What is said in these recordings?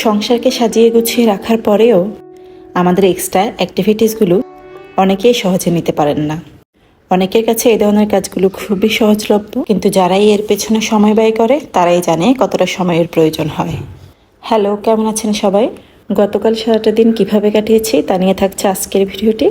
সংসারকে সাজিয়ে গুছিয়ে রাখার পরেও আমাদের এক্সট্রা অ্যাক্টিভিটিসগুলো অনেকেই সহজে নিতে পারেন না। অনেকের কাছে এই ধরনের কাজগুলো খুবই সহজলভ্য, কিন্তু যারাই এর পেছনে সময় ব্যয় করে তারাই জানে কতটা সময়ের প্রয়োজন হয়। হ্যালো, কেমন আছেন সবাই? গতকাল সারাটা দিন কিভাবে কাটিয়েছি তা নিয়ে থাকছে আজকের ভিডিওটি।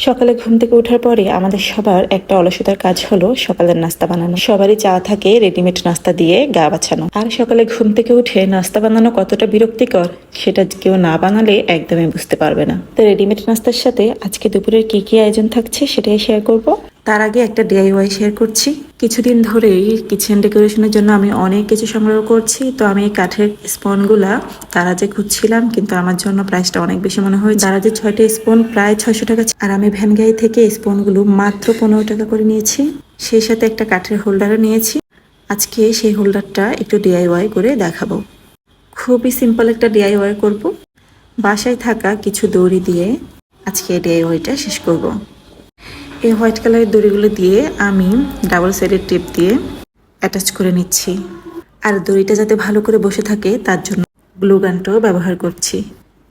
সকালে ঘুম থেকে ওঠার পরে আমাদের সবার একটা অলসতার কাজ হলো সকালের নাস্তা বানানো। সবারই চা থাকে রেডিমেড নাস্তা দিয়ে গা বাছানো। আর সকালে ঘুম থেকে উঠে নাস্তা বানানো কতটা বিরক্তিকর সেটা কেউ না বানালে একদমই বুঝতে পারবে না। তো রেডিমেড নাস্তার সাথে আজকে দুপুরের কি কি আয়োজন থাকছে সেটাই শেয়ার করব। তার আগে একটা ডিআইওয়াই শেয়ার করছি। কিছুদিন ধরেই কিচেন ডেকোরেশনের জন্য আমি অনেক কিছু সংগ্রহ করছি। তো আমি এই কাঠের স্পনগুলা দারাজে খুঁজছিলাম, কিন্তু আমার জন্য প্রাইসটা অনেক বেশি মনে হয়। দারাজে 6টা স্পুন প্রায় 600 টাকা, আর আমি ভ্যানগাই থেকে স্পুনগুলো মাত্র 15 টাকা করে নিয়েছি। সেই সাথে একটা কাঠের হোল্ডারও নিয়েছি। আজকে সেই হোল্ডারটা একটু ডিআইওয়াই করে দেখাবো। খুবই সিম্পল একটা ডিআইওয়াই করব। বাসায় থাকা কিছু দড়ি দিয়ে আজকে ডিআইওয়াইটা শেষ করব। এই হোয়াইট কালারের দড়িগুলো দিয়ে আমি ডাবল সাইডের টেপ দিয়ে অ্যাটাচ করে নিচ্ছি। আর দড়িটা যাতে ভালো করে বসে থাকে তার জন্য গ্লু গানটাও ব্যবহার করছি।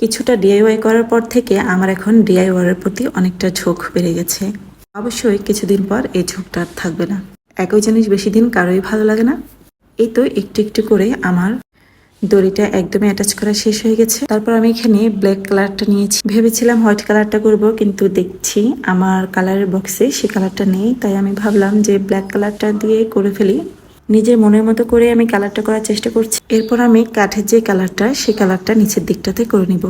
কিছুটা ডিআইওয়াই করার পর থেকে আমার এখন ডিআইওয়াইয়ের প্রতি অনেকটা ঝোঁক বেড়ে গেছে। অবশ্যই কিছুদিন পর এই ঝোঁকটা আর থাকবে না। একই জিনিস বেশি দিন কারোই ভালো লাগে না। এই তো একটু একটু করে আমার দড়িটা একদমই অ্যাটাচ করা শেষ হয়ে গেছে। তারপর আমি এখানে ব্ল্যাক কালারটা নিয়েছি। ভেবেছিলাম হোয়াইট কালারটা করব, কিন্তু দেখছি আমার কালারের বক্সে সে কালারটা নেই। তাই আমি ভাবলাম যে ব্ল্যাক কালারটা দিয়ে করে ফেলি। নিজের মনের মতো করে আমি কালারটা করার চেষ্টা করছি। এরপর আমি কাঠের যে কালারটা সেই কালারটা নিচের দিকটাতে করে নিব।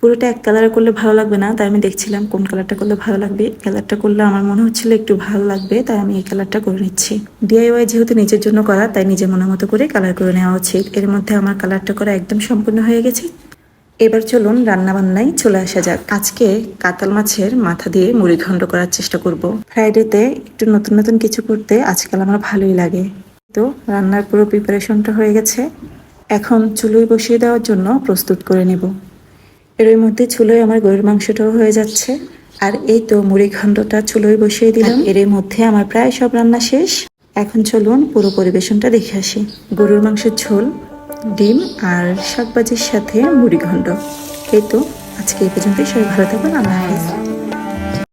পুরোটা এক কালারে করলে ভালো লাগবে না, তাই আমি দেখছিলাম কোন কালারটা করলে ভালো লাগবে। কালারটা করলে আমার মনে হচ্ছিল একটু ভালো লাগবে, তাই আমি এই কালারটা করে নিচ্ছি। ডিআইওয়াই যেহেতু নিজের জন্য করা, তাই নিজের মনের মতো করে কালার করে নেওয়া উচিত। এর মধ্যে আমার কালারটা করা একদম সম্পূর্ণ হয়ে গেছে। এবার চলুন রান্না বান্নায় চলে আসা যাক। আজকে কাতাল মাছের মাথা দিয়ে মুড়িঘণ্ট করার চেষ্টা করব। ফ্রাইডেতে একটু নতুন নতুন কিছু করতে আজকাল আমার ভালোই লাগে। তো রান্নার পুরো প্রিপারেশনটা হয়ে গেছে। এখন চুলোয় বসিয়ে দেওয়ার জন্য প্রস্তুত করে নেব। এর মধ্যে চুলোয় আমার গরুর মাংসটাও হয়ে যাচ্ছে। আর এই তো মুড়িঘণ্টটা চুলোয় বসিয়ে দিলাম। এর মধ্যে আমার প্রায় সব রান্না শেষ। এখন চলুন পুরো পরিবেশনটা দেখে আসি। গরুর মাংসের ঝোল, ডিম আর শাকভাজির সাথে মুড়িঘণ্ট। এই তো আজকে এই পর্যন্তই। সবাই ভালো থাকবেন। আল্লাহ হাফেজ।